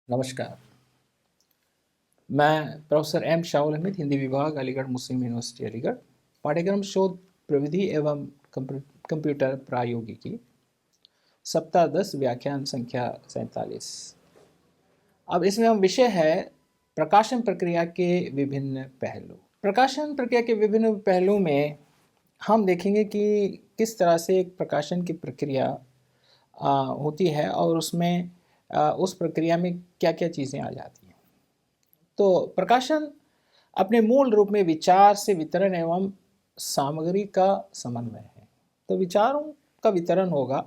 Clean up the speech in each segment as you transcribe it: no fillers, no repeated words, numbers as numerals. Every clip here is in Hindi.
नमस्कार। मैं प्रोफेसर एम शाहुल अहमद, हिंदी विभाग, अलीगढ़ मुस्लिम यूनिवर्सिटी अलीगढ़। पाठ्यक्रम शोध प्रविधि एवं कंप्यूटर प्रौद्योगिकी, सप्ताह 10, व्याख्यान संख्या 47। अब इसमें हम विषय है प्रकाशन प्रक्रिया के विभिन्न पहलू। प्रकाशन प्रक्रिया के विभिन्न पहलू में हम देखेंगे कि किस तरह से एक प्रकाशन की प्रक्रिया होती है और उसमें उस प्रक्रिया में क्या क्या चीज़ें आ जाती हैं। तो प्रकाशन अपने मूल रूप में विचार से वितरण एवं सामग्री का समन्वय है। तो विचारों का वितरण होगा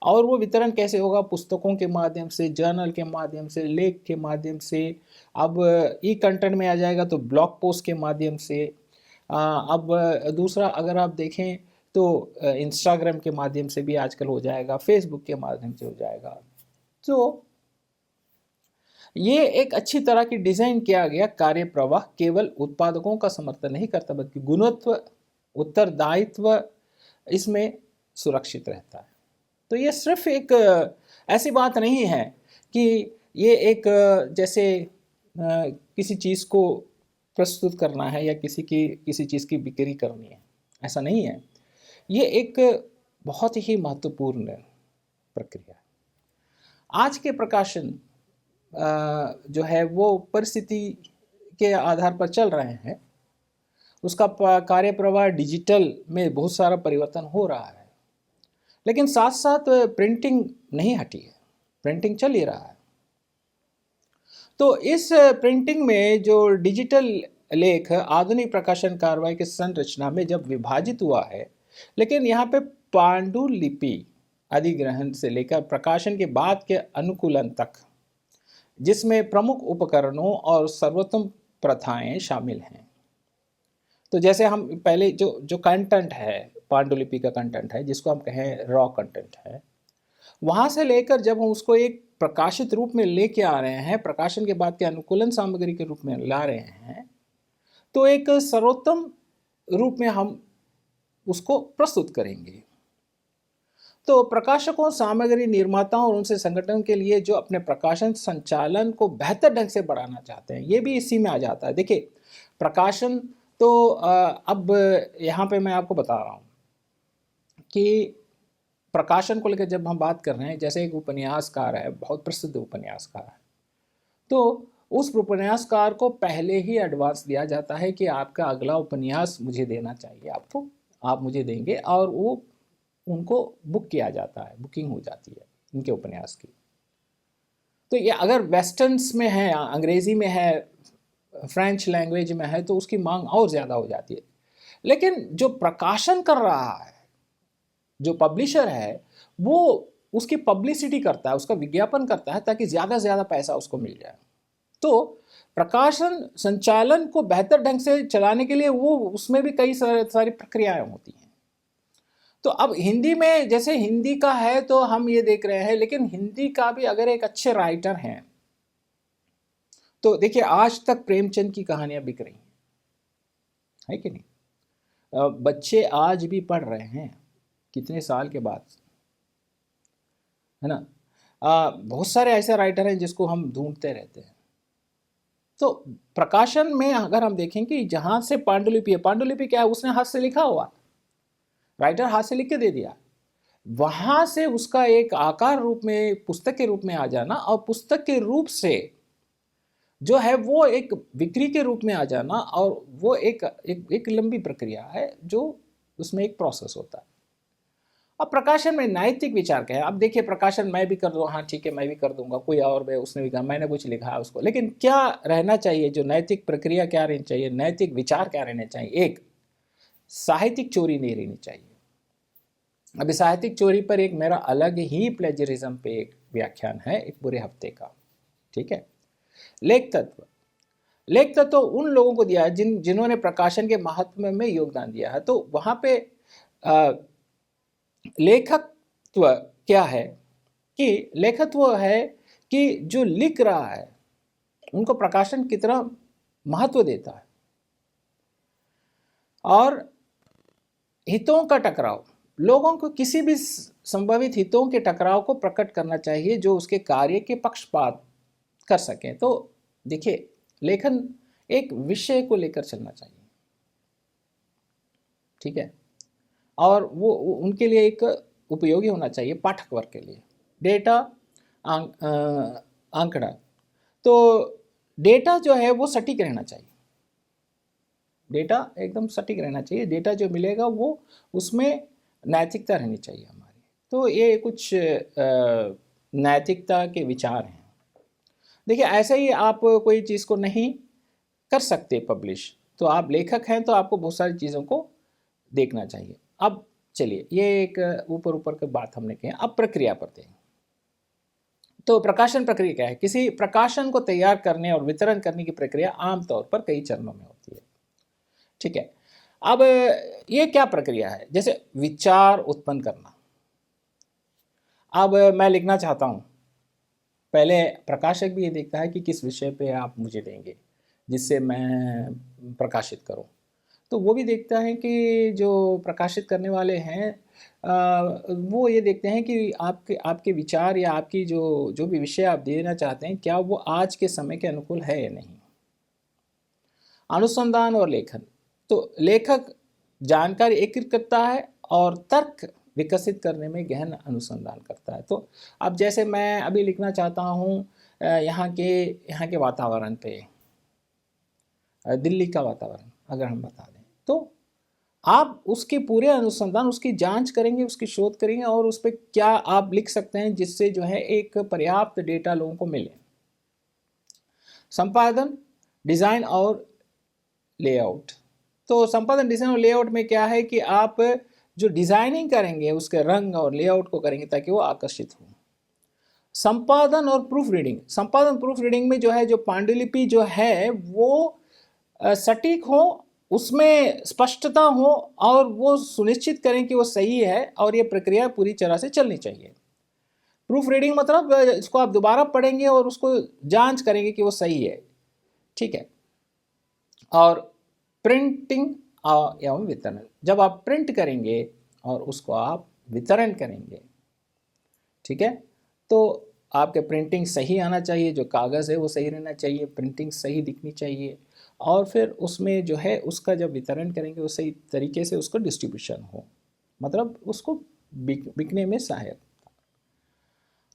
और वो वितरण कैसे होगा? पुस्तकों के माध्यम से, जर्नल के माध्यम से, लेख के माध्यम से। अब ई कंटेंट में आ जाएगा तो ब्लॉग पोस्ट के माध्यम से। अब दूसरा अगर आप देखें तो इंस्टाग्राम के माध्यम से भी आजकल हो जाएगा, फेसबुक के माध्यम से हो जाएगा। तो ये एक अच्छी तरह की डिज़ाइन किया गया कार्य प्रवाह केवल उत्पादकों का समर्थन नहीं करता, बल्कि गुणवत्ता, उत्तरदायित्व इसमें सुरक्षित रहता है। तो ये सिर्फ एक ऐसी बात नहीं है कि ये एक जैसे किसी चीज़ को प्रस्तुत करना है या किसी चीज़ की बिक्री करनी है, ऐसा नहीं है। ये एक बहुत ही महत्वपूर्ण प्रक्रिया है। आज के प्रकाशन जो है वो परिस्थिति के आधार पर चल रहे हैं। उसका कार्य प्रवाह डिजिटल में बहुत सारा परिवर्तन हो रहा है, लेकिन साथ साथ प्रिंटिंग नहीं हटी है, प्रिंटिंग चल ही रहा है। तो इस प्रिंटिंग में जो डिजिटल लेख आधुनिक प्रकाशन कार्रवाई की संरचना में जब विभाजित हुआ है, लेकिन यहाँ पे पांडुलिपि अधिग्रहण से लेकर प्रकाशन के बाद के अनुकूलन तक, जिसमें प्रमुख उपकरणों और सर्वोत्तम प्रथाएं शामिल हैं। तो जैसे हम पहले जो कंटेंट है, पांडुलिपि का कंटेंट है, जिसको हम कहें रॉ कंटेंट है, वहाँ से लेकर जब हम उसको एक प्रकाशित रूप में लेके आ रहे हैं, प्रकाशन के बाद के अनुकूलन सामग्री के रूप में ला रहे हैं, तो एक सर्वोत्तम रूप में हम उसको प्रस्तुत करेंगे। तो प्रकाशकों, सामग्री निर्माताओं और उनसे संगठन के लिए जो अपने प्रकाशन संचालन को बेहतर ढंग से बढ़ाना चाहते हैं, ये भी इसी में आ जाता है। देखिए, प्रकाशन तो अब यहाँ पे मैं आपको बता रहा हूँ कि प्रकाशन को लेकर जब हम बात कर रहे हैं, जैसे एक उपन्यासकार है, बहुत प्रसिद्ध उपन्यासकार है, तो उस उपन्यासकार को पहले ही एडवांस दिया जाता है कि आपका अगला उपन्यास मुझे देना चाहिए, आपको, आप मुझे देंगे, और वो उनको बुक किया जाता है, बुकिंग हो जाती है उनके उपन्यास की। तो ये अगर वेस्टर्न्स में है, अंग्रेज़ी में है, फ्रेंच लैंग्वेज में है, तो उसकी मांग और ज़्यादा हो जाती है। लेकिन जो प्रकाशन कर रहा है, जो पब्लिशर है, वो उसकी पब्लिसिटी करता है, उसका विज्ञापन करता है ताकि ज़्यादा से ज़्यादा पैसा उसको मिल जाए। तो प्रकाशन संचालन को बेहतर ढंग से चलाने के लिए वो उसमें भी कई सारी प्रक्रियाएं होती हैं। तो अब हिंदी में, जैसे हिंदी का है तो हम ये देख रहे हैं, लेकिन हिंदी का भी अगर एक अच्छे राइटर हैं तो देखिए, आज तक प्रेमचंद की कहानियां बिक रही है कि नहीं? बच्चे आज भी पढ़ रहे हैं, कितने साल के बाद, है ना? बहुत सारे ऐसे राइटर हैं जिसको हम ढूंढते रहते हैं। तो प्रकाशन में अगर हम देखें कि जहां से पांडुलिपि है, पांडुलिपि क्या है? उसने हाथ से लिखा हुआ, राइटर हाथ से लिख के दे दिया, वहां से उसका एक आकार रूप में, पुस्तक के रूप में आ जाना, और पुस्तक के रूप से जो है वो एक बिक्री के रूप में आ जाना, और वो एक लंबी प्रक्रिया है, जो उसमें एक प्रोसेस होता है। अब प्रकाशन में नैतिक विचार क्या है? अब देखिए, प्रकाशन मैं भी कर दूँ, हाँ ठीक है, मैं भी कर दूंगा, कोई और भी, उसने भी कहा, मैंने कुछ लिखा है उसको, लेकिन क्या रहना चाहिए? जो नैतिक प्रक्रिया क्या रहनी चाहिए, नैतिक विचार क्या रहने चाहिए? एक, साहित्यिक चोरी नहीं रहनी चाहिए। अभी साहित्यिक चोरी पर एक मेरा अलग ही प्लेजरिज्म पे एक व्याख्यान है, एक पूरे हफ्ते का, ठीक है? लेख तत्व, लेख तत्व तो उन लोगों को दिया है जिन्होंने प्रकाशन के महत्व में योगदान दिया है। तो वहां पे लेखकत्व क्या है? कि लेखकत्व है कि जो लिख रहा है उनको प्रकाशन कितना महत्व देता है, और हितों का टकराव, लोगों को किसी भी संभावित हितों के टकराव को प्रकट करना चाहिए जो उसके कार्य के पक्षपात कर सकें। तो देखिए, लेखन एक विषय को लेकर चलना चाहिए, ठीक है, और वो उनके लिए एक उपयोगी होना चाहिए पाठक वर्ग के लिए। डेटा, आंकड़ा, तो डेटा जो है वो सटीक रहना चाहिए, डेटा एकदम सटीक रहना चाहिए, डेटा जो मिलेगा वो उसमें नैतिकता रहनी चाहिए हमारी। तो ये कुछ नैतिकता के विचार हैं। देखिए, ऐसे ही आप कोई चीज़ को नहीं कर सकते पब्लिश, तो आप लेखक हैं तो आपको बहुत सारी चीज़ों को देखना चाहिए। अब चलिए, ये एक ऊपर ऊपर की बात हमने की है, अब प्रक्रिया पर दें। तो प्रकाशन प्रक्रिया क्या है? किसी प्रकाशन को तैयार करने और वितरण करने की प्रक्रिया आमतौर पर कई चरणों में होती है, ठीक है। अब ये क्या प्रक्रिया है? जैसे विचार उत्पन्न करना। अब मैं लिखना चाहता हूँ, पहले प्रकाशक भी ये देखता है कि किस विषय पे आप मुझे देंगे जिससे मैं प्रकाशित करूँ। तो वो भी देखता है कि जो प्रकाशित करने वाले हैं वो ये देखते हैं कि आपके आपके विचार या आपकी जो जो भी विषय आप देना चाहते हैं, क्या वो आज के समय के अनुकूल है या नहीं। अनुसंधान और लेखन, तो लेखक जानकारी एकत्रित करता है और तर्क विकसित करने में गहन अनुसंधान करता है। तो अब जैसे मैं अभी लिखना चाहता हूँ यहाँ के वातावरण पे, दिल्ली का वातावरण अगर हम बता दें, तो आप उसके पूरे अनुसंधान, उसकी जांच करेंगे, उसकी शोध करेंगे और उस पर क्या आप लिख सकते हैं जिससे जो है एक पर्याप्त डेटा लोगों को मिले। संपादन, डिज़ाइन और लेआउट, तो संपादन, डिज़ाइन और लेआउट में क्या है कि आप जो डिज़ाइनिंग करेंगे उसके रंग और लेआउट को करेंगे ताकि वो आकर्षित हो। संपादन और प्रूफ रीडिंग, संपादन प्रूफ रीडिंग में जो है जो पांडुलिपि जो है वो सटीक हो, उसमें स्पष्टता हो और वो सुनिश्चित करें कि वो सही है और ये प्रक्रिया पूरी तरह से चलनी चाहिए। प्रूफ रीडिंग मतलब इसको आप दोबारा पढ़ेंगे और उसको जांच करेंगे कि वो सही है, ठीक है। और प्रिंटिंग एवं वितरण, जब आप प्रिंट करेंगे और उसको आप वितरण करेंगे, ठीक है, तो आपके प्रिंटिंग सही आना चाहिए, जो कागज़ है वो सही रहना चाहिए, प्रिंटिंग सही दिखनी चाहिए और फिर उसमें जो है उसका जब वितरण करेंगे वो सही तरीके से उसका डिस्ट्रीब्यूशन हो, मतलब उसको बिकने में सहायक।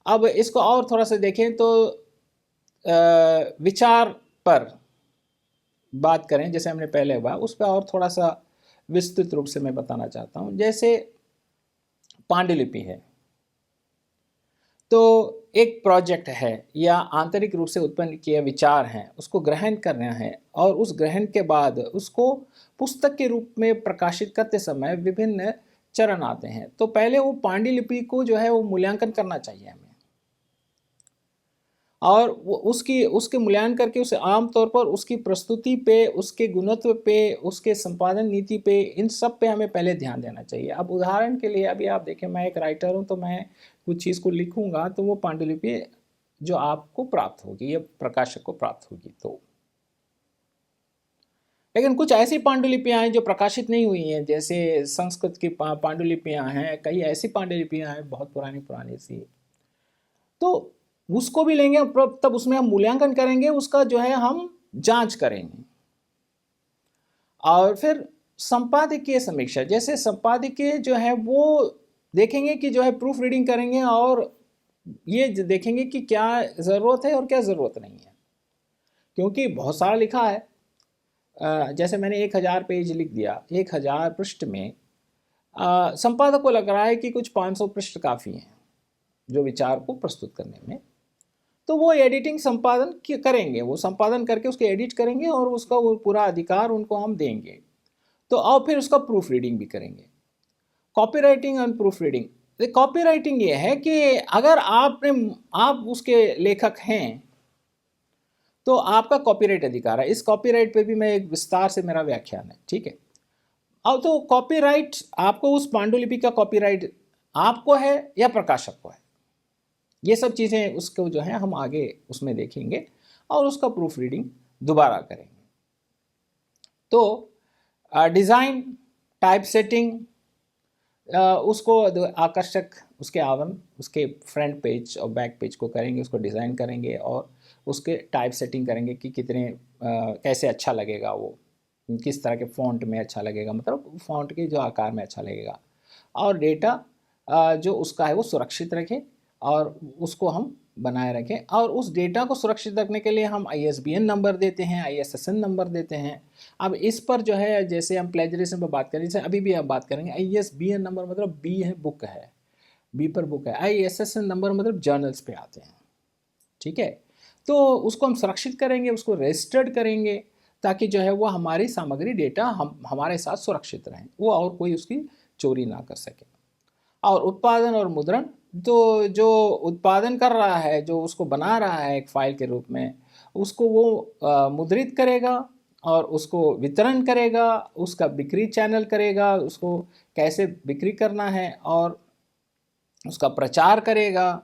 अब इसको और थोड़ा सा देखें तो विचार पर बात करें, जैसे हमने पहले हुआ उस पर और थोड़ा सा विस्तृत रूप से मैं बताना चाहता हूँ। जैसे पांडुलिपि है, तो एक प्रोजेक्ट है या आंतरिक रूप से उत्पन्न किए विचार हैं, उसको ग्रहण करना है और उस ग्रहण के बाद उसको पुस्तक के रूप में प्रकाशित करते समय विभिन्न चरण आते हैं। तो पहले वो पांडुलिपि को जो है वो मूल्यांकन करना चाहिए हमें, और वो उसके मूल्यांकन करके उसे आमतौर पर उसकी प्रस्तुति पे, उसके गुणत्व पे, उसके संपादन नीति पे, इन सब पे हमें पहले ध्यान देना चाहिए। अब उदाहरण के लिए अभी आप देखें, मैं एक राइटर हूँ तो मैं कुछ चीज़ को लिखूँगा तो वो पांडुलिपि जो आपको प्राप्त होगी या प्रकाशक को प्राप्त होगी। तो लेकिन कुछ ऐसी पांडुलिपियाँ हैं जो प्रकाशित नहीं हुई हैं, जैसे संस्कृत की पांडुलिपियाँ हैं, कई ऐसी पांडुलिपियाँ हैं बहुत पुरानी पुरानी सी, तो उसको भी लेंगे तब उसमें हम मूल्यांकन करेंगे, उसका जो है हम जांच करेंगे। और फिर संपादकीय समीक्षा, जैसे संपादकीय जो है वो देखेंगे कि जो है प्रूफ रीडिंग करेंगे और ये देखेंगे कि क्या ज़रूरत है और क्या ज़रूरत नहीं है, क्योंकि बहुत सारा लिखा है। जैसे मैंने 1000 पेज लिख दिया, 1000 पृष्ठ में संपादक को लग रहा है कि कुछ 500 पृष्ठ काफ़ी हैं जो विचार को प्रस्तुत करने में, तो वो एडिटिंग संपादन करेंगे, वो संपादन करके उसके एडिट करेंगे और उसका वो पूरा अधिकार उनको हम देंगे। तो और फिर उसका प्रूफ रीडिंग भी करेंगे। Copy writing and proof reading, copy writing ये है कि अगर आप उसके लेखक हैं तो आपका कॉपीराइट अधिकार है। इस कॉपीराइट पे भी मैं एक विस्तार से मेरा व्याख्यान है, ठीक है। अब तो कॉपीराइट आपको, उस पांडुलिपि का कॉपीराइट आपको है या प्रकाशक को है, ये सब चीज़ें उसको जो है हम आगे उसमें देखेंगे और उसका प्रूफ रीडिंग दोबारा करेंगे। तो डिज़ाइन, टाइप सेटिंग, उसको आकर्षक, उसके आवरण, उसके फ्रंट पेज और बैक पेज को करेंगे, उसको डिज़ाइन करेंगे और उसके टाइप सेटिंग करेंगे कि कितने कैसे अच्छा लगेगा, वो किस तरह के फ़ॉन्ट में अच्छा लगेगा, मतलब फ़ॉन्ट के जो आकार में अच्छा लगेगा, और डेटा जो उसका है वो सुरक्षित रखें और उसको हम बनाए रखें। और उस डेटा को सुरक्षित रखने के लिए हम ISBN नंबर देते हैं, ISSN नंबर देते हैं। अब इस पर जो है, जैसे हम प्लेजरिज्म पर बात करें, जैसे अभी भी हम बात करेंगे, ISBN नंबर मतलब बी है बुक है, बी पर बुक है, ISSN नंबर मतलब जर्नल्स पे आते हैं, ठीक है। तो उसको हम सुरक्षित करेंगे, उसको रजिस्टर्ड करेंगे, ताकि जो है वो हमारी सामग्री डेटा हमारे साथ सुरक्षित रहें, वो और कोई उसकी चोरी ना कर सके। और उत्पादन और मुद्रण, तो जो उत्पादन कर रहा है, जो उसको बना रहा है एक फाइल के रूप में, उसको वो मुद्रित करेगा और उसको वितरण करेगा, उसका बिक्री चैनल करेगा, उसको कैसे बिक्री करना है और उसका प्रचार करेगा,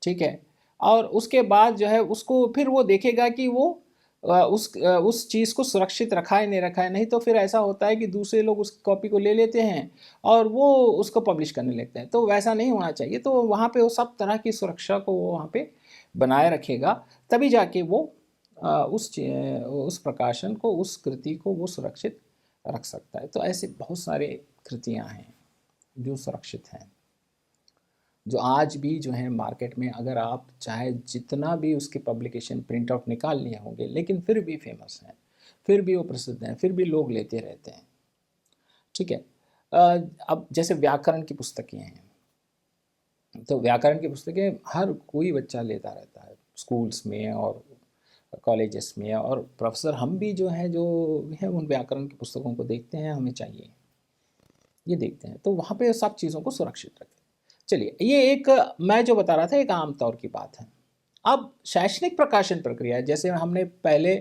ठीक है। और उसके बाद जो है उसको फिर वो देखेगा कि वो उस चीज़ को सुरक्षित रखा है नहीं रखा है। नहीं तो फिर ऐसा होता है कि दूसरे लोग उस कॉपी को ले लेते हैं और वो उसको पब्लिश करने लगते हैं, तो वैसा नहीं होना चाहिए। तो वहाँ पे वो सब तरह की सुरक्षा को वो वहाँ पे बनाए रखेगा, तभी जाके वो उस प्रकाशन को, उस कृति को वो सुरक्षित रख सकता है। तो ऐसे बहुत सारे कृतियाँ हैं जो सुरक्षित हैं, जो आज भी जो है मार्केट में, अगर आप चाहे जितना भी उसके पब्लिकेशन प्रिंट आउट निकाल लिए होंगे, लेकिन फिर भी फेमस हैं, फिर भी वो प्रसिद्ध हैं, फिर भी लोग लेते रहते हैं, ठीक है। अब जैसे व्याकरण की पुस्तकें हैं, तो व्याकरण की पुस्तकें हर कोई बच्चा लेता रहता है स्कूल्स में और कॉलेजेस में, और प्रोफेसर हम भी जो हैं, जो हैं उन व्याकरण की पुस्तकों को देखते हैं, हमें चाहिए ये देखते हैं, तो वहाँ पे सब चीज़ों को सुरक्षित रखें। चलिए, ये एक मैं जो बता रहा था एक आम तौर की बात है। अब शैक्षणिक प्रकाशन प्रक्रिया, जैसे हमने पहले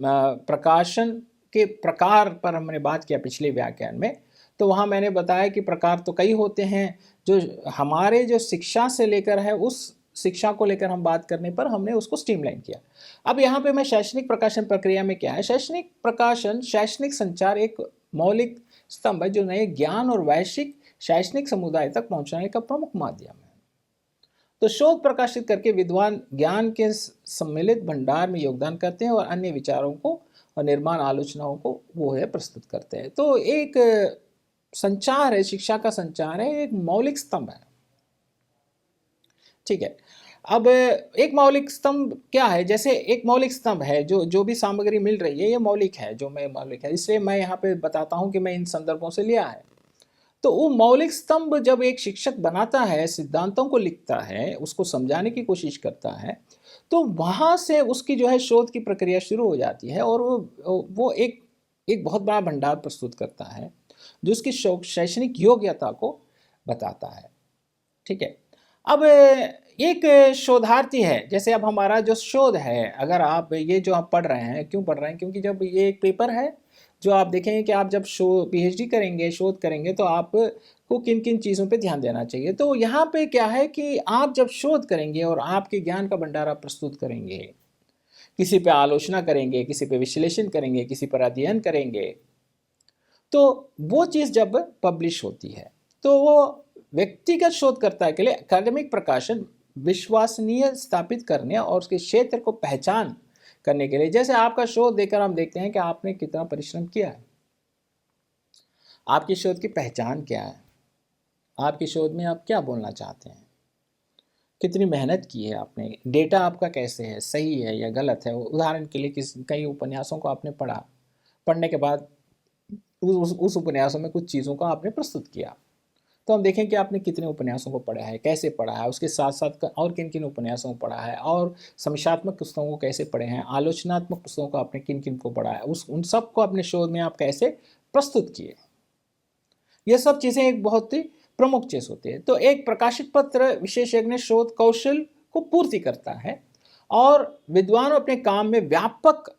प्रकाशन के प्रकार पर हमने बात किया पिछले व्याख्यान में, तो वहाँ मैंने बताया कि प्रकार तो कई होते हैं, जो हमारे जो शिक्षा से लेकर है, उस शिक्षा को लेकर हम बात करने पर हमने उसको स्ट्रीमलाइन किया। अब यहाँ पे मैं शैक्षणिक प्रकाशन प्रक्रिया में क्या है, शैक्षणिक प्रकाशन, शैक्षणिक संचार एक मौलिक स्तंभ है जो नए ज्ञान और वैश्विक शैक्षणिक समुदाय तक पहुंचाने का प्रमुख माध्यम है। तो शोध प्रकाशित करके विद्वान ज्ञान के सम्मिलित भंडार में योगदान करते हैं और अन्य विचारों को और निर्माण आलोचनाओं को वो है प्रस्तुत करते हैं। तो एक संचार है, शिक्षा का संचार है, एक मौलिक स्तंभ है, ठीक है। अब एक मौलिक स्तंभ क्या है, जैसे एक मौलिक स्तंभ है, जो भी सामग्री मिल रही है ये मौलिक है, जो मैं मौलिक है, इसलिए मैं यहाँ पे बताता हूँ कि मैं इन संदर्भों से लिया है। तो वो मौलिक स्तंभ जब एक शिक्षक बनाता है, सिद्धांतों को लिखता है, उसको समझाने की कोशिश करता है, तो वहाँ से उसकी जो है शोध की प्रक्रिया शुरू हो जाती है, और वो एक बहुत बड़ा भंडार प्रस्तुत करता है जो उसकी शैक्षणिक योग्यता को बताता है, ठीक है। अब एक शोधार्थी है, जैसे अब हमारा जो शोध है, अगर आप ये जो आप पढ़ रहे हैं, क्यों पढ़ रहे हैं, क्योंकि जब ये एक पेपर है जो आप देखेंगे कि आप जब PhD करेंगे, शोध करेंगे, तो आपको किन किन चीज़ों पे ध्यान देना चाहिए। तो यहाँ पे क्या है कि आप जब शोध करेंगे और आपके ज्ञान का भंडार आप प्रस्तुत करेंगे, किसी पे आलोचना करेंगे, किसी पे विश्लेषण करेंगे, किसी पर अध्ययन करेंगे, तो वो चीज़ जब पब्लिश होती है, तो वो व्यक्तिगत शोधकर्ता के लिए एकेडमिक प्रकाशन विश्वसनीय स्थापित करने और उसके क्षेत्र को पहचान करने के लिए, जैसे आपका शोध देकर हम देखते हैं कि आपने कितना परिश्रम किया है, आपकी शोध की पहचान क्या है, आपकी शोध में आप क्या बोलना चाहते हैं, कितनी मेहनत की है आपने, डेटा आपका कैसे है, सही है या गलत है। उदाहरण के लिए कई उपन्यासों को आपने पढ़ा, पढ़ने के बाद उस उपन्यासों में कुछ चीज़ों को आपने प्रस्तुत किया, तो हम देखें कि आपने कितने उपन्यासों को पढ़ा है, कैसे पढ़ा है, उसके साथ साथ और किन किन उपन्यासों को पढ़ा है, और समीक्षात्मक पुस्तकों को कैसे पढ़े हैं, आलोचनात्मक पुस्तकों को आपने किन किन को पढ़ा है, उन सब को अपने शोध में आप कैसे प्रस्तुत किए। ये सब चीज़ें एक बहुत ही प्रमुख चीज़ होती है। तो एक प्रकाशित पत्र विशेषज्ञ शोध कौशल को पूर्ति करता है, और विद्वान अपने काम में व्यापक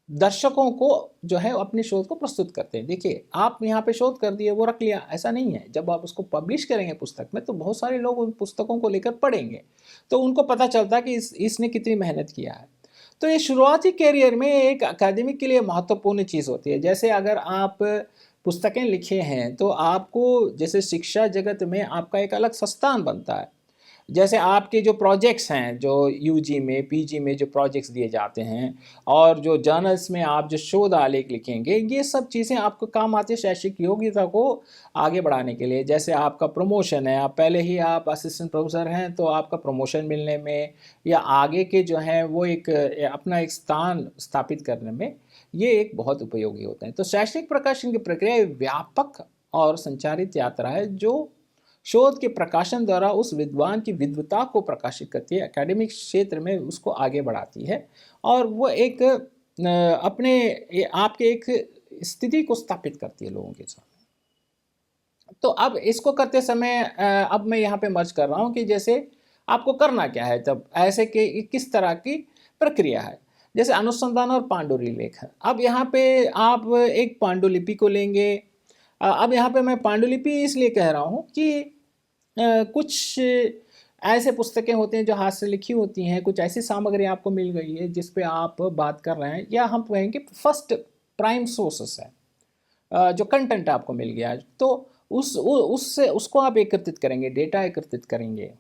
दर्शकों को जो है अपनी शोध को प्रस्तुत करते हैं। देखिए, आप यहाँ पे शोध कर दिए, वो रख लिया, ऐसा नहीं है। जब आप उसको पब्लिश करेंगे पुस्तक में, तो बहुत सारे लोग उन पुस्तकों को लेकर पढ़ेंगे, तो उनको पता चलता है कि इसने कितनी मेहनत किया है। तो ये शुरुआती कैरियर में एक अकादमिक के लिए महत्वपूर्ण चीज़ होती है। जैसे अगर आप पुस्तकें लिखे हैं, तो आपको जैसे शिक्षा जगत में आपका एक अलग स्थान बनता है। जैसे आपके जो प्रोजेक्ट्स हैं, जो यूजी में पीजी में जो प्रोजेक्ट्स दिए जाते हैं, और जो जर्नल्स में आप जो शोध आलेख लिखेंगे, ये सब चीज़ें आपको काम आती है शैक्षिक योग्यता को आगे बढ़ाने के लिए। जैसे आपका प्रमोशन है, आप पहले ही आप असिस्टेंट प्रोफेसर हैं तो आपका प्रमोशन मिलने में या आगे के जो हैं वो एक अपना एक स्थान स्थापित करने में ये एक बहुत उपयोगी होते हैं। तो शैक्षिक प्रकाशन की प्रक्रिया एक व्यापक और संचारित यात्रा है जो शोध के प्रकाशन द्वारा उस विद्वान की विद्वता को प्रकाशित करती है, एकेडमिक क्षेत्र में उसको आगे बढ़ाती है, और वो एक अपने आपके एक स्थिति को स्थापित करती है लोगों के साथ। तो अब इसको करते समय अब मैं यहाँ पे मर्ज कर रहा हूँ कि जैसे आपको करना क्या है, तब ऐसे के किस तरह की प्रक्रिया है। जैसे अनुसंधान और पांडुलिपि लेखन। अब यहाँ पे आप एक पांडुलिपि को लेंगे। अब यहाँ पे मैं पांडुलिपि इसलिए कह रहा हूँ कि कुछ ऐसे पुस्तकें होते हैं जो हाथ से लिखी होती हैं, कुछ ऐसी सामग्री आपको मिल गई है जिस पे आप बात कर रहे हैं, या हम कहेंगे फर्स्ट प्राइम सोर्सेस है, जो कंटेंट आपको मिल गया है, तो उससे उसको आप एकत्रित करेंगे, डेटा एकत्रित करेंगे।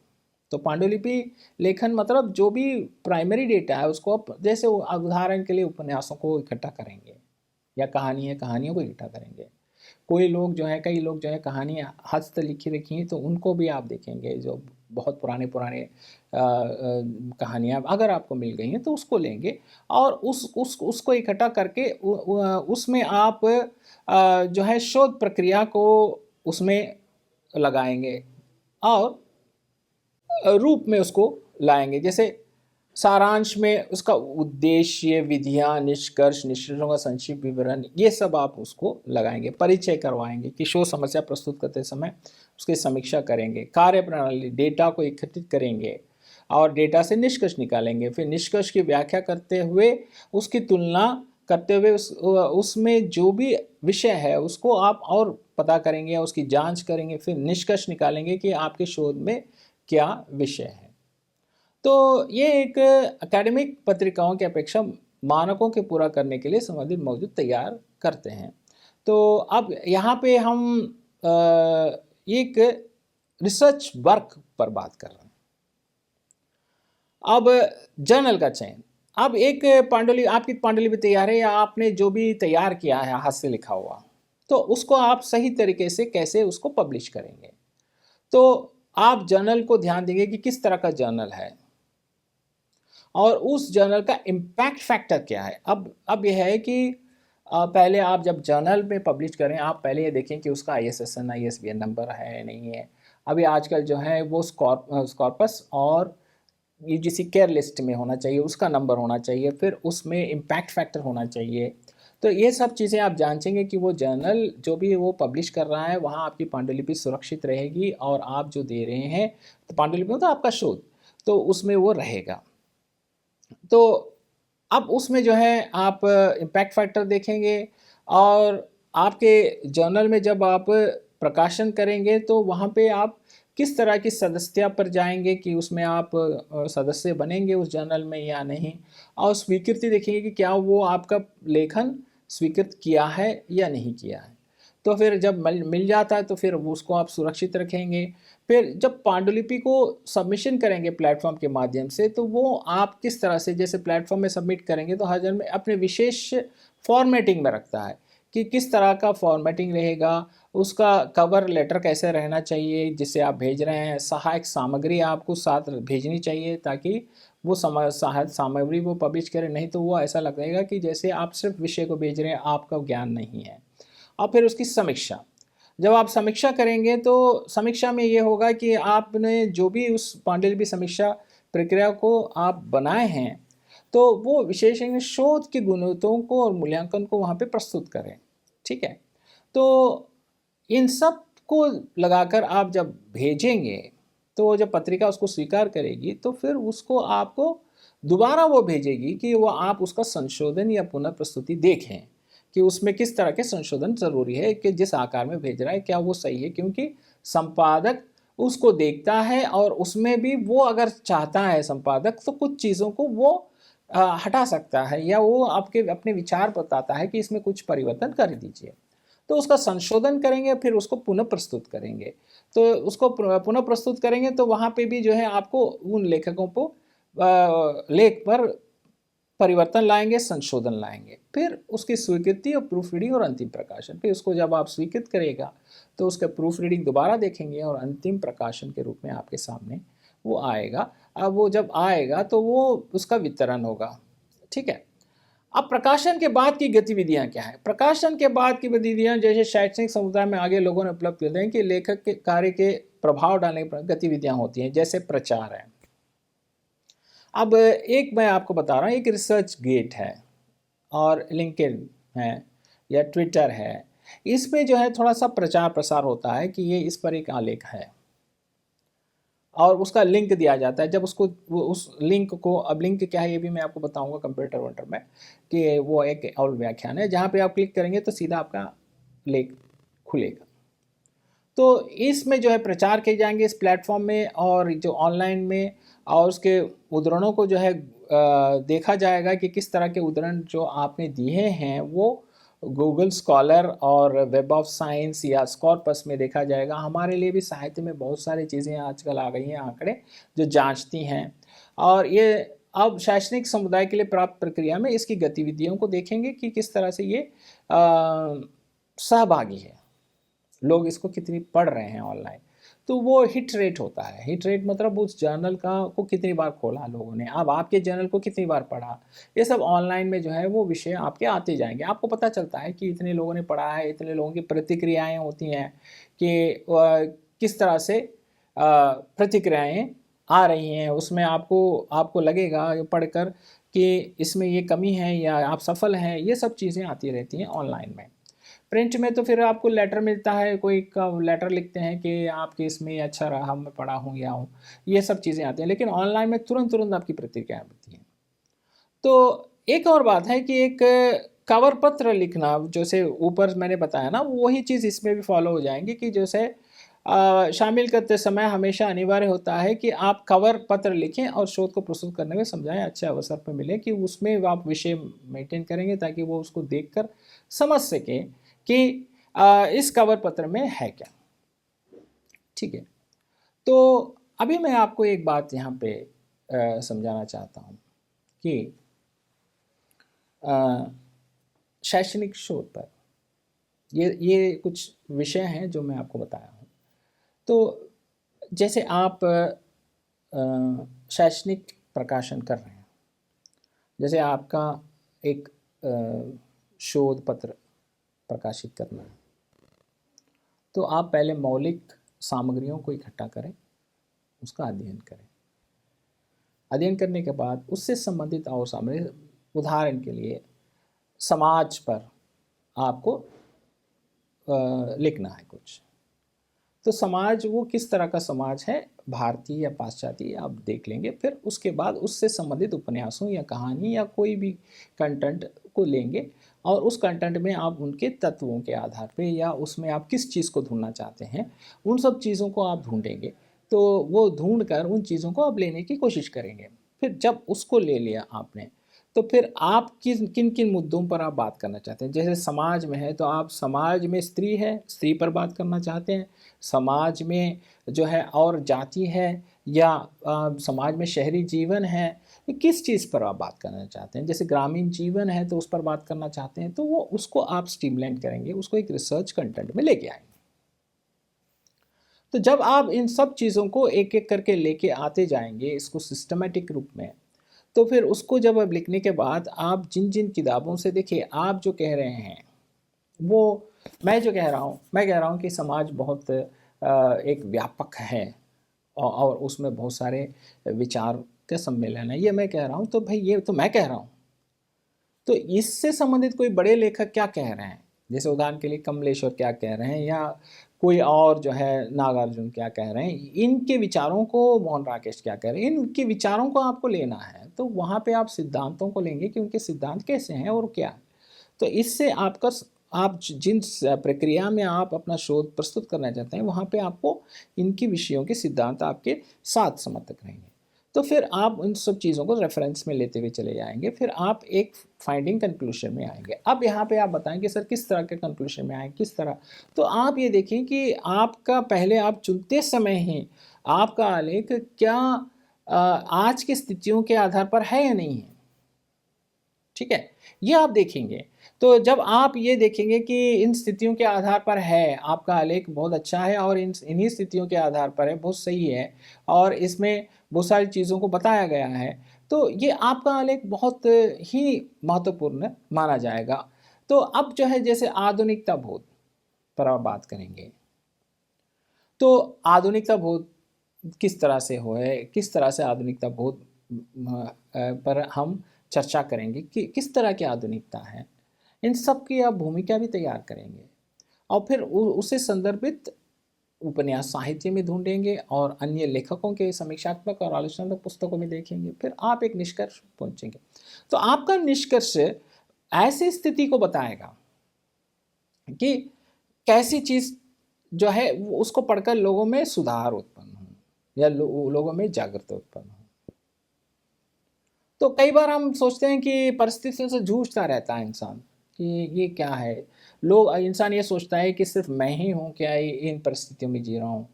तो पांडुलिपि लेखन मतलब जो भी प्राइमरी डेटा है उसको आप, जैसे उदाहरण के लिए उपन्यासों को इकट्ठा करेंगे या कहानियों को इकट्ठा करेंगे। कोई लोग जो है, कई लोग जो है कहानियाँ हाथ से लिखी रखी हैं, तो उनको भी आप देखेंगे, जो बहुत पुराने कहानियाँ अगर आपको मिल गई हैं तो उसको लेंगे और उसको इकट्ठा करके उसमें आप जो है शोध प्रक्रिया को उसमें लगाएंगे और रूप में उसको लाएंगे। जैसे सारांश में उसका उद्देश्य, विधियाँ, निष्कर्ष, निष्कर्षों का संक्षिप्त विवरण, ये सब आप उसको लगाएंगे। परिचय करवाएंगे कि शोध समस्या प्रस्तुत करते समय उसकी समीक्षा करेंगे। कार्यप्रणाली, डेटा को एकत्रित करेंगे और डेटा से निष्कर्ष निकालेंगे। फिर निष्कर्ष की व्याख्या करते हुए उसकी तुलना करते हुए उसमें जो भी विषय है उसको आप और पता करेंगे, उसकी जांच करेंगे, फिर निष्कर्ष निकालेंगे कि आपके शोध में क्या विषय है। तो ये एक एकेडमिक पत्रिकाओं की अपेक्षा मानकों के पूरा करने के लिए संबंधित मौजूद तैयार करते हैं। तो अब यहाँ पे हम एक रिसर्च वर्क पर बात कर रहे हैं। अब जर्नल का चयन। अब एक आपकी पांडुलिपि तैयार है या आपने जो भी तैयार किया है हाथ से लिखा हुआ, तो उसको आप सही तरीके से कैसे उसको पब्लिश करेंगे। तो आप जर्नल को ध्यान देंगे कि किस तरह का जर्नल है और उस जर्नल का इम्पैक्ट फैक्टर क्या है। अब यह है कि पहले आप जब जर्नल में पब्लिश करें, आप पहले ये देखें कि उसका ISSN ISBN नंबर है नहीं है। अभी आजकल जो है वो स्कॉर्पस और UGC केयर लिस्ट में होना चाहिए, उसका नंबर होना चाहिए, फिर उसमें इम्पैक्ट फैक्टर होना चाहिए। तो ये सब चीज़ें आप जांचेंगे कि वो जर्नल जो भी वो पब्लिश कर रहा है वहाँ आपकी पांडुलिपि सुरक्षित रहेगी और आप जो दे रहे हैं, तो पांडुलिपि तो आपका शोध, तो उसमें वो रहेगा। तो अब उसमें जो है आप इम्पैक्ट फैक्टर देखेंगे और आपके जर्नल में जब आप प्रकाशन करेंगे तो वहाँ पे आप किस तरह की सदस्यता पर जाएंगे कि उसमें आप सदस्य बनेंगे उस जर्नल में या नहीं, और स्वीकृति देखेंगे कि क्या वो आपका लेखन स्वीकृत किया है या नहीं किया है। तो फिर जब मिल जाता है तो फिर उसको आप सुरक्षित रखेंगे। फिर जब पांडुलिपि को सबमिशन करेंगे प्लेटफॉर्म के माध्यम से, तो वो आप किस तरह से, जैसे प्लेटफॉर्म में सबमिट करेंगे तो हर जन में अपने विशेष फॉर्मेटिंग में रखता है कि किस तरह का फॉर्मेटिंग रहेगा, उसका कवर लेटर कैसे रहना चाहिए जिसे आप भेज रहे हैं, सहायक सामग्री आपको साथ भेजनी चाहिए ताकि वो सहायक सामग्री वो पब्लिश करें, नहीं तो वो ऐसा लगेगा कि जैसे आप सिर्फ विषय को भेज रहे हैं, आपका ज्ञान नहीं है। और फिर उसकी समीक्षा, जब आप समीक्षा करेंगे तो समीक्षा में ये होगा कि आपने जो भी उस पांडुलिपि समीक्षा प्रक्रिया को आप बनाए हैं तो वो विशेषज्ञ शोध की गुणवत्ताओं को और मूल्यांकन को वहाँ पे प्रस्तुत करें। ठीक है, तो इन सब को लगाकर आप जब भेजेंगे तो जब पत्रिका उसको स्वीकार करेगी तो फिर उसको आपको दोबारा वो भेजेगी कि वो आप उसका संशोधन या पुनः प्रस्तुति देखें कि उसमें किस तरह के संशोधन ज़रूरी है, कि जिस आकार में भेज रहा है क्या वो सही है, क्योंकि संपादक उसको देखता है और उसमें भी वो अगर चाहता है संपादक तो कुछ चीज़ों को वो हटा सकता है या वो आपके अपने विचार बताता है कि इसमें कुछ परिवर्तन कर दीजिए। तो उसका संशोधन करेंगे, फिर उसको पुनः प्रस्तुत करेंगे। तो उसको पुनः प्रस्तुत करेंगे तो वहाँ पे भी जो है आपको उन लेखकों को लेख पर परिवर्तन लाएंगे, संशोधन लाएंगे, फिर उसकी स्वीकृति और प्रूफ रीडिंग और अंतिम प्रकाशन। फिर उसको जब आप स्वीकृत करेगा तो उसका प्रूफ रीडिंग दोबारा देखेंगे और अंतिम प्रकाशन के रूप में आपके सामने वो आएगा। अब वो जब आएगा तो वो उसका वितरण होगा, ठीक है। अब प्रकाशन के बाद की गतिविधियां क्या है? प्रकाशन के बाद की गतिविधियां जैसे शैक्षणिक समुदाय में आगे लोगों ने उपलब्ध कर दें कि लेखक के कार्य के प्रभाव डालने की गतिविधियां होती हैं, जैसे प्रचार है। अब एक मैं आपको बता रहा हूँ, एक रिसर्च गेट है और लिंक्डइन है या ट्विटर है, इसमें जो है थोड़ा सा प्रचार प्रसार होता है कि ये इस पर एक आलेख है और उसका लिंक दिया जाता है। जब उसको उस लिंक को, अब लिंक क्या है ये भी मैं आपको बताऊंगा कंप्यूटर वंटर में, कि वो एक और व्याख्यान है जहाँ पे आप क्लिक करेंगे तो सीधा आपका लेख खुलेगा। तो इसमें जो है प्रचार किए जाएंगे इस प्लेटफॉर्म में, और जो ऑनलाइन में, और उसके उद्धरणों को जो है देखा जाएगा कि किस तरह के उद्धरण जो आपने दिए हैं वो गूगल स्कॉलर और वेब ऑफ साइंस या स्कॉर्पस में देखा जाएगा। हमारे लिए भी साहित्य में बहुत सारी चीज़ें आजकल आ गई हैं, आंकड़े जो जांचती हैं, और ये अब शैक्षणिक समुदाय के लिए प्राप्त प्रक्रिया में इसकी गतिविधियों को देखेंगे कि किस तरह से ये सहभागी है, लोग इसको कितनी पढ़ रहे हैं ऑनलाइन। तो वो हिट रेट होता है। हिट रेट मतलब उस जर्नल का को कितनी बार खोला लोगों ने, अब आपके जर्नल को कितनी बार पढ़ा, ये सब ऑनलाइन में जो है वो विषय आपके आते जाएंगे। आपको पता चलता है कि इतने लोगों ने पढ़ा है, इतने लोगों की प्रतिक्रियाएं होती हैं कि किस तरह से प्रतिक्रियाएं आ रही हैं। उसमें आपको लगेगा पढ़कर कि इसमें ये कमी है या आप सफल हैं, ये सब चीज़ें आती रहती हैं ऑनलाइन में। प्रिंट में तो फिर आपको लेटर मिलता है, कोई का लेटर लिखते हैं कि आपके इसमें अच्छा रहा, मैं पढ़ा हूँ या हूँ, ये सब चीज़ें आती हैं। लेकिन ऑनलाइन में तुरंत तुरंत आपकी प्रतिक्रिया मिलती हैं। तो एक और बात है कि एक कवर पत्र लिखना, जैसे ऊपर मैंने बताया ना, वही चीज़ इसमें भी फॉलो हो जाएंगी कि जैसे शामिल करते समय हमेशा अनिवार्य होता है कि आप कवर पत्र लिखें और शोध को प्रस्तुत करने में समझाएं, अच्छे अवसर पर मिले कि उसमें आप विषय मेंटेन करेंगे ताकि वो उसको देखकर समझ सकें कि इस कवर पत्र में है क्या, ठीक है। तो अभी मैं आपको एक बात यहाँ पे समझाना चाहता हूँ कि शैक्षणिक शोध पर ये कुछ विषय हैं जो मैं आपको बताया हूँ। तो जैसे आप शैक्षणिक प्रकाशन कर रहे हैं, जैसे आपका एक शोध पत्र प्रकाशित करना है, तो आप पहले मौलिक सामग्रियों को इकट्ठा करें, उसका अध्ययन करें। अध्ययन करने के बाद उससे संबंधित और सामग्री, उदाहरण के लिए समाज पर आपको लिखना है कुछ, तो समाज वो किस तरह का समाज है, भारतीय या पाश्चात्य, आप देख लेंगे। फिर उसके बाद उससे संबंधित उपन्यासों या कहानी या कोई भी कंटेंट को लेंगे और उस कंटेंट में आप उनके तत्वों के आधार पे या उसमें आप किस चीज़ को ढूंढना चाहते हैं, उन सब चीज़ों को आप ढूंढेंगे। तो वो ढूंढ कर उन चीज़ों को आप लेने की कोशिश करेंगे। फिर जब उसको ले लिया आपने, तो फिर आप किन किन मुद्दों पर आप बात करना चाहते हैं। जैसे समाज में है तो आप समाज में स्त्री है, स्त्री पर बात करना चाहते हैं। समाज में जो है और जाति है या समाज में शहरी जीवन है, किस चीज़ पर आप बात करना चाहते हैं। जैसे ग्रामीण जीवन है तो उस पर बात करना चाहते हैं, तो वो उसको आप स्टीमलाइन करेंगे, उसको एक रिसर्च कंटेंट में लेके आएंगे। तो जब आप इन सब चीज़ों को एक एक करके लेके आते जाएंगे इसको सिस्टमेटिक रूप में, तो फिर उसको जब अब लिखने के बाद आप जिन जिन किताबों से, देखिए आप जो कह रहे हैं वो, मैं जो कह रहा हूँ, मैं कह रहा हूँ कि समाज बहुत एक व्यापक है और उसमें बहुत सारे विचार का सम्मेलन है, ये मैं कह रहा हूँ। तो भाई ये तो मैं कह रहा हूँ, तो इससे संबंधित कोई बड़े लेखक क्या कह रहे हैं, जैसे उदाहरण के लिए कमलेश्वर क्या कह रहे हैं या कोई और जो है नागार्जुन क्या कह रहे हैं, इनके विचारों को मोहन राकेश क्या कह रहे हैं, इनके विचारों को आपको लेना है। तो वहाँ पे आप सिद्धांतों को लेंगे कि उनके सिद्धांत कैसे हैं और क्या है। तो इससे आपका, आप जिन प्रक्रिया में आप अपना शोध प्रस्तुत करना चाहते हैं वहाँ पे आपको इनकी विषयों के सिद्धांत आपके साथ समर्थक रहेंगे। तो फिर आप उन सब चीज़ों को रेफरेंस में लेते हुए चले जाएंगे, फिर आप एक फाइंडिंग कंक्लूशन में आएंगे। अब यहाँ पे आप बताएंगे सर किस तरह के कंक्लूशन में आए, किस तरह। तो आप ये देखिए कि आपका पहले आप चुनते समय ही आपका आलेख क्या आज की स्थितियों के आधार पर है या नहीं है, ठीक है, ये आप देखेंगे। तो जब आप ये देखेंगे कि इन स्थितियों के आधार पर है, आपका आलेख बहुत अच्छा है और इन्हीं स्थितियों के आधार पर है, बहुत सही है और इसमें बहुत सारी चीज़ों को बताया गया है, तो ये आपका आलेख बहुत ही महत्वपूर्ण माना जाएगा। तो अब जो है जैसे आधुनिकता बोध पर आप बात करेंगे, तो आधुनिकता बोध किस तरह से हो है, किस तरह से आधुनिकता बोध पर हम चर्चा करेंगे कि किस तरह की आधुनिकता है, इन सब की आप भूमिका भी तैयार करेंगे और फिर उसे संदर्भित उपन्यास साहित्य में ढूंढेंगे और अन्य लेखकों के समीक्षात्मक और आलोचनात्मक पुस्तकों में देखेंगे, फिर आप एक निष्कर्ष पहुंचेंगे। तो आपका निष्कर्ष ऐसी स्थिति को बताएगा कि कैसी चीज़ जो है उसको पढ़कर लोगों में सुधार उत्पन्न हो या लोगों में जागरूकता उत्पन्न हो। तो कई बार हम सोचते हैं कि परिस्थितियों से जूझता रहता है इंसान कि ये क्या है, इंसान ये सोचता है कि सिर्फ मैं ही हूँ क्या इन परिस्थितियों में जी रहा हूँ।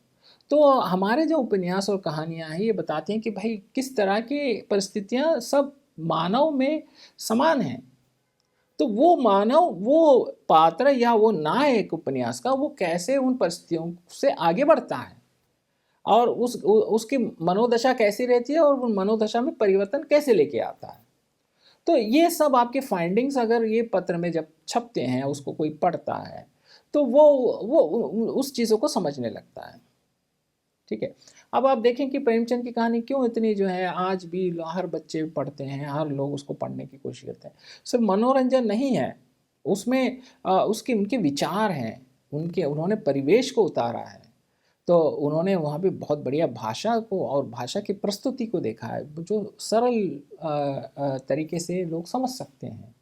तो हमारे जो उपन्यास और कहानियाँ हैं ये बताती हैं कि भाई किस तरह की परिस्थितियाँ सब मानव में समान हैं। तो वो मानव, वो पात्र या वो नायक उपन्यास का, वो कैसे उन परिस्थितियों से आगे बढ़ता है और उसकी मनोदशा कैसी रहती है और उन मनोदशा में परिवर्तन कैसे लेके आता है। तो ये सब आपके फाइंडिंग्स अगर ये पत्र में जब छपते हैं, उसको कोई पढ़ता है तो वो उस चीज़ों को समझने लगता है, ठीक है। अब आप देखें कि प्रेमचंद की कहानी क्यों इतनी जो है आज भी हर बच्चे पढ़ते हैं, हर लोग उसको पढ़ने की कोशिश करते हैं। सिर्फ मनोरंजन नहीं है उसमें, उसके उनके विचार हैं, उन्होंने परिवेश को उतारा है। तो उन्होंने वहाँ पे बहुत बढ़िया भाषा को और भाषा की प्रस्तुति को देखा है जो सरल तरीके से लोग समझ सकते हैं,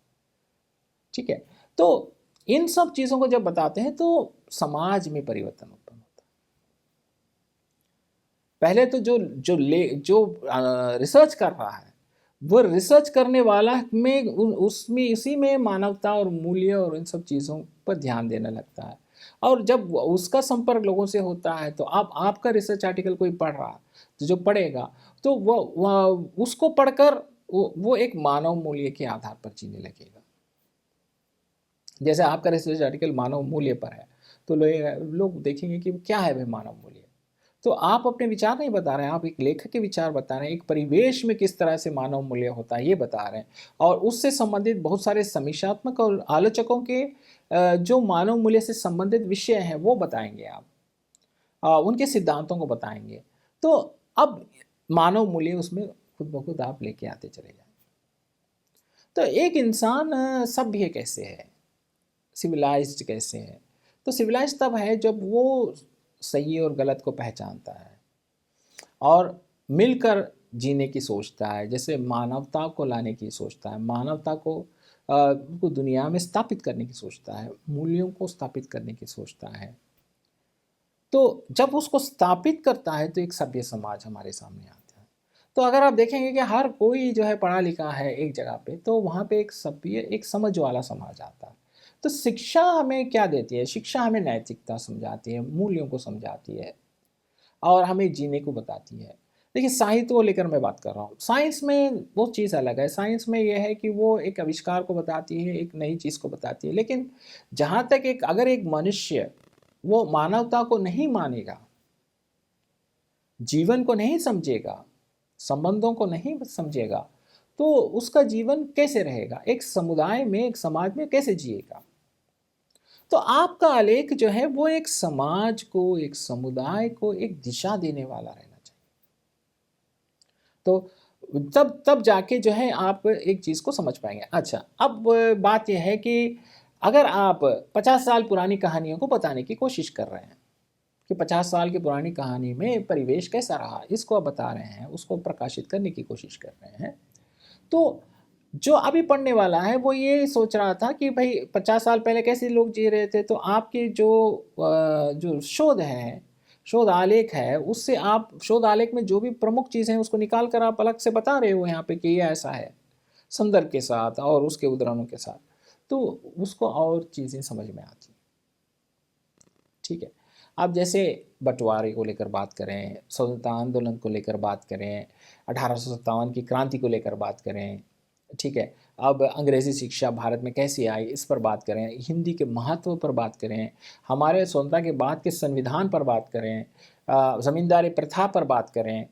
ठीक है। तो इन सब चीज़ों को जब बताते हैं तो समाज में परिवर्तन उत्पन्न होता है। पहले तो जो रिसर्च कर रहा है वो रिसर्च करने वाला में उसमें इसी में मानवता और मूल्य और इन सब चीज़ों पर ध्यान देने लगता है। और जब उसका संपर्क लोगों से होता है तो आपका रिसर्च आर्टिकल कोई पढ़ रहा, तो जो पढ़ेगा तो वो उसको पढ़कर वो एक मानव मूल्य के आधार पर जीने लगेगा। जैसे आपका रिसर्च आर्टिकल मानव मूल्य पर है तो लोग देखेंगे कि क्या है भाई मानव मूल्य। तो आप अपने विचार नहीं बता रहे हैं, आप एक लेखक के विचार बता रहे हैं, एक परिवेश में किस तरह से मानव मूल्य होता है ये बता रहे हैं और उससे संबंधित बहुत सारे समीक्षात्मक और आलोचकों के जो मानव मूल्य से संबंधित विषय हैं वो बताएंगे आप, उनके सिद्धांतों को बताएंगे। तो अब मानव मूल्य उसमें खुद ब खुद आप लेके आते चले जाएंगे। तो एक इंसान सभ्य कैसे है, सिविलाइज्ड कैसे है, तो सिविलाइज्ड तब है जब वो सही और गलत को पहचानता है और मिलकर जीने की सोचता है, जैसे मानवता को लाने की सोचता है, मानवता को दुनिया में स्थापित करने की सोचता है, मूल्यों को स्थापित करने की सोचता है। तो जब उसको स्थापित करता है तो एक सभ्य समाज हमारे सामने आता है। तो अगर आप देखेंगे कि हर कोई जो है पढ़ा लिखा है एक जगह पे, तो वहाँ पे एक सभ्य, एक समझ वाला समाज आता है। तो शिक्षा हमें क्या देती है, शिक्षा हमें नैतिकता समझाती है, मूल्यों को समझाती है और हमें जीने को बताती है। देखिए साहित्य को लेकर मैं बात कर रहा हूँ, साइंस में वो चीज़ अलग है। साइंस में यह है कि वो एक आविष्कार को बताती है, एक नई चीज़ को बताती है। लेकिन जहाँ तक अगर एक मनुष्य वो मानवता को नहीं मानेगा, जीवन को नहीं समझेगा, संबंधों को नहीं समझेगा, तो उसका जीवन कैसे रहेगा, एक समुदाय में, एक समाज में कैसे जिएगा। तो आपका आलेख जो है वो एक समाज को, एक समुदाय को एक दिशा देने वाला रहना चाहिए। तो तब जाके जो है आप एक चीज़ को समझ पाएंगे। अच्छा, अब बात यह है कि अगर आप 50 साल पुरानी कहानियों को बताने की कोशिश कर रहे हैं कि 50 साल की पुरानी कहानी में परिवेश कैसा रहा, इसको आप बता रहे हैं, उसको प्रकाशित करने की कोशिश कर रहे हैं, तो जो अभी पढ़ने वाला है वो ये सोच रहा था कि भाई 50 साल पहले कैसे लोग जी रहे थे। तो आपकी जो शोध है, शोध आलेख है, उससे आप शोध आलेख में जो भी प्रमुख चीज़ हैं उसको निकाल कर आप अलग से बता रहे हो यहाँ पे कि ये ऐसा है, संदर्भ के साथ और उसके उदाहरणों के साथ, तो उसको और चीज़ें समझ में आती हैं। ठीक है, आप जैसे बंटवारे को लेकर बात करें, स्वतंत्रता आंदोलन को लेकर बात करें, 1857 की क्रांति को लेकर बात करें, ठीक है, अब अंग्रेज़ी शिक्षा भारत में कैसी आई इस पर बात करें, हिंदी के महत्व पर बात करें, हमारे स्वतंत्रता के बाद के संविधान पर बात करें, ज़मींदारी प्रथा पर बात करें,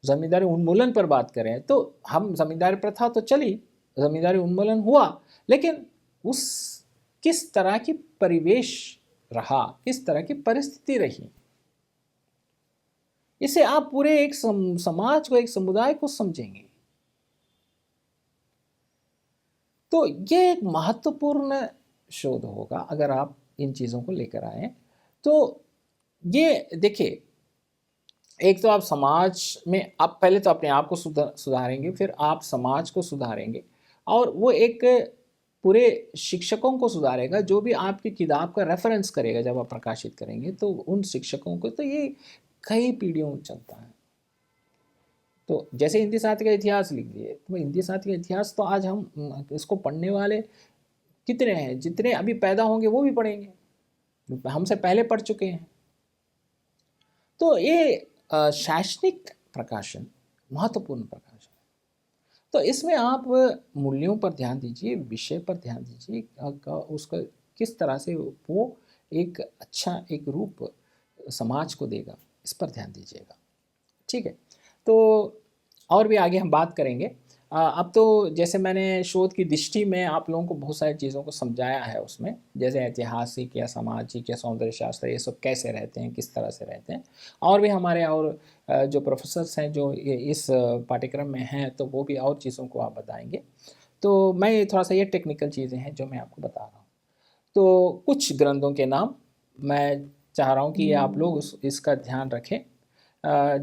ज़मींदारी उन्मूलन पर बात करें, तो हम ज़मींदारी प्रथा तो चली, ज़मींदारी उन्मूलन हुआ, लेकिन उस किस तरह की परिवेश रहा, किस तरह की परिस्थिति रही, इसे आप पूरे एक समाज को, एक समुदाय को समझेंगे। तो ये एक महत्वपूर्ण शोध होगा अगर आप इन चीज़ों को लेकर आए। तो ये देखिए, एक तो आप समाज में आप पहले तो अपने आप को सुधारेंगे, फिर आप समाज को सुधारेंगे, और वो एक पूरे शिक्षकों को सुधारेगा जो भी आपकी किताब का रेफरेंस करेगा। जब आप प्रकाशित करेंगे तो उन शिक्षकों को, तो ये कई पीढ़ियों चलता है। तो जैसे हिंदी साहित्य का इतिहास लिख दिए, तो हिंदी साहित्य का इतिहास तो आज हम इसको पढ़ने वाले कितने हैं, जितने अभी पैदा होंगे वो भी पढ़ेंगे, हमसे पहले पढ़ चुके हैं। तो ये शैक्षणिक प्रकाशन महत्वपूर्ण प्रकाशन, तो इसमें आप मूल्यों पर ध्यान दीजिए, विषय पर ध्यान दीजिए, उसका किस तरह से वो एक अच्छा एक रूप समाज को देगा, इस पर ध्यान दीजिएगा। ठीक है, तो और भी आगे हम बात करेंगे। अब तो जैसे मैंने शोध की दृष्टि में आप लोगों को बहुत सारी चीज़ों को समझाया है उसमें, जैसे ऐतिहासिक या सामाजिक या सौंदर्य शास्त्र, ये सब कैसे रहते हैं, किस तरह से रहते हैं। और भी हमारे और जो प्रोफेसर्स हैं जो इस पाठ्यक्रम में हैं, तो वो भी और चीज़ों को आप बताएंगे। तो मैं थोड़ा सा ये टेक्निकल चीज़ें हैं जो मैं आपको बता रहा हूँ। तो कुछ ग्रंथों के नाम मैं चाह रहा हूँ कि आप लोग इसका ध्यान रखें।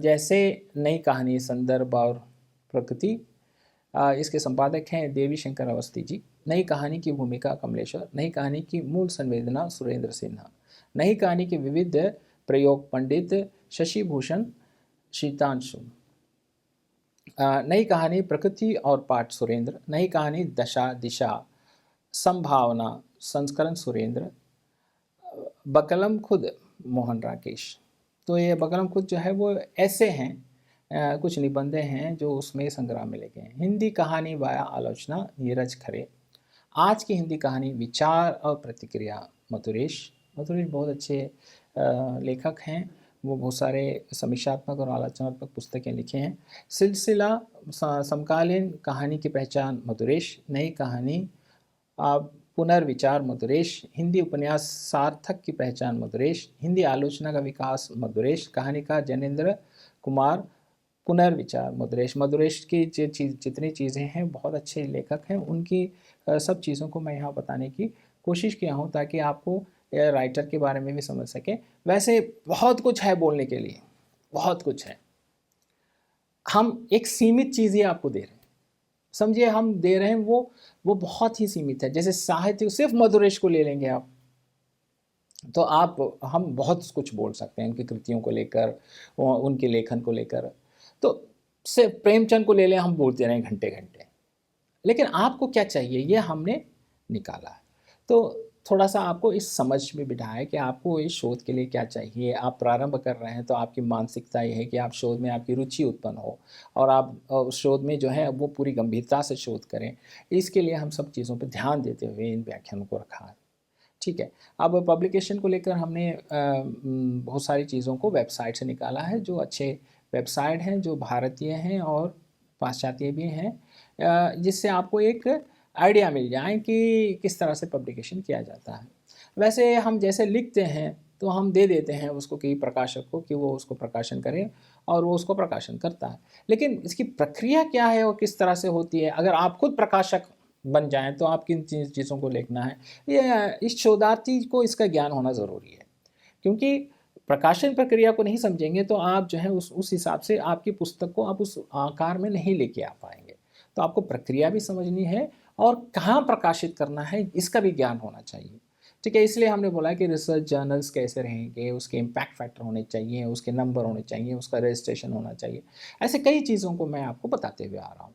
जैसे नई कहानी, संदर्भ और प्रकृति, इसके संपादक हैं देवी शंकर अवस्थी जी। नई कहानी की भूमिका कमलेश्वर। नई कहानी की मूल संवेदना सुरेंद्र सिन्हा। नई कहानी के विविध प्रयोग पंडित शशि भूषण शीतांशु। नई कहानी प्रकृति और पाठ सुरेंद्र। नई कहानी दशा दिशा संभावना संस्करण सुरेंद्र। बकलम खुद मोहन राकेश। तो ये बकलम खुद जो है वो ऐसे हैं, कुछ निबंधें हैं जो उसमें संग्रह में लेके हैं। हिंदी कहानी वाया आलोचना नीरज खरे। आज की हिंदी कहानी विचार और प्रतिक्रिया मथुरेश। मथुरेश बहुत अच्छे लेखक हैं, वो बहुत सारे समीक्षात्मक और आलोचनात्मक पुस्तकें लिखे हैं। सिलसिला समकालीन कहानी की पहचान मथुरेश। नई कहानी पुनर्विचार मधुरेश। हिंदी उपन्यास सार्थक की पहचान मधुरेश। हिंदी आलोचना का विकास मधुरेश। कहानीकार जैनेन्द्र कुमार। पुनर्विचार मधुरेश। मधुरेश की जितनी चीज़ें हैं, बहुत अच्छे लेखक हैं, उनकी सब चीज़ों को मैं यहाँ बताने की कोशिश किया हूँ ताकि आपको राइटर के बारे में भी समझ सकें। वैसे बहुत कुछ है बोलने के लिए, बहुत कुछ है, हम एक सीमित चीज़ें आपको दे रहे हैं। समझिए हम दे रहे हैं वो बहुत ही सीमित है। जैसे साहित्य सिर्फ मधुरेश को ले लेंगे आप, तो आप हम बहुत कुछ बोल सकते हैं उनकी कृतियों को लेकर, उनके लेखन को लेकर। तो सिर्फ प्रेमचंद को ले लें, हम बोलते रहें घंटे घंटे, लेकिन आपको क्या चाहिए ये हमने निकाला है। तो थोड़ा सा आपको इस समझ में बिठाया है कि आपको इस शोध के लिए क्या चाहिए। आप प्रारंभ कर रहे हैं तो आपकी मानसिकता ये है कि आप शोध में आपकी रुचि उत्पन्न हो और आप उस शोध में जो है वो पूरी गंभीरता से शोध करें। इसके लिए हम सब चीज़ों पर ध्यान देते हुए इन व्याख्यानों को रखा है। ठीक है, अब पब्लिकेशन को लेकर हमने बहुत सारी चीज़ों को वेबसाइट से निकाला है, जो अच्छे वेबसाइट हैं, जो भारतीय हैं और पाश्चात्य भी हैं, जिससे आपको एक आइडिया मिल जाए कि किस तरह से पब्लिकेशन किया जाता है। वैसे हम जैसे लिखते हैं तो हम दे देते हैं उसको कि प्रकाशक को कि वो उसको प्रकाशन करे और वो उसको प्रकाशन करता है, लेकिन इसकी प्रक्रिया क्या है और किस तरह से होती है, अगर आप खुद प्रकाशक बन जाएं तो आप किन चीज़ों को लिखना है, ये इस शोधार्थी को इसका ज्ञान होना ज़रूरी है। क्योंकि प्रकाशन प्रक्रिया को नहीं समझेंगे तो आप जो है उस हिसाब से आपकी पुस्तक को आप उस आकार में नहीं लेके आ पाएंगे। तो आपको प्रक्रिया भी समझनी है और कहाँ प्रकाशित करना है इसका भी ज्ञान होना चाहिए। ठीक है, इसलिए हमने बोला कि रिसर्च जर्नल्स कैसे रहेंगे, उसके इम्पैक्ट फैक्टर होने चाहिए, उसके नंबर होने चाहिए, उसका रजिस्ट्रेशन होना चाहिए। ऐसे कई चीज़ों को मैं आपको बताते हुए आ रहा हूँ।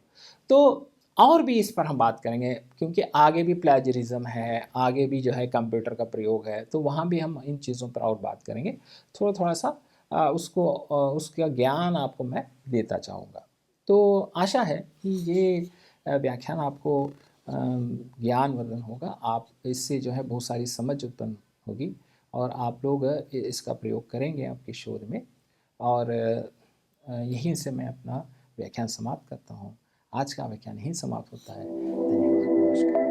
तो और भी इस पर हम बात करेंगे, क्योंकि आगे भी प्लेजरिज्म है, आगे भी जो है कंप्यूटर का प्रयोग है, तो वहाँ भी हम इन चीज़ों पर और बात करेंगे। थोड़ा-थोड़ा सा उसका ज्ञान आपको मैं देता जाऊँगा। तो आशा है कि ये व्याख्यान आपको ज्ञानवर्धन होगा। आप इससे जो है बहुत सारी समझ उत्पन्न होगी और आप लोग इसका प्रयोग करेंगे आपके शोध में। और यहीं से मैं अपना व्याख्यान समाप्त करता हूँ। आज का व्याख्यान यहीं समाप्त होता है। धन्यवाद, नमस्कार।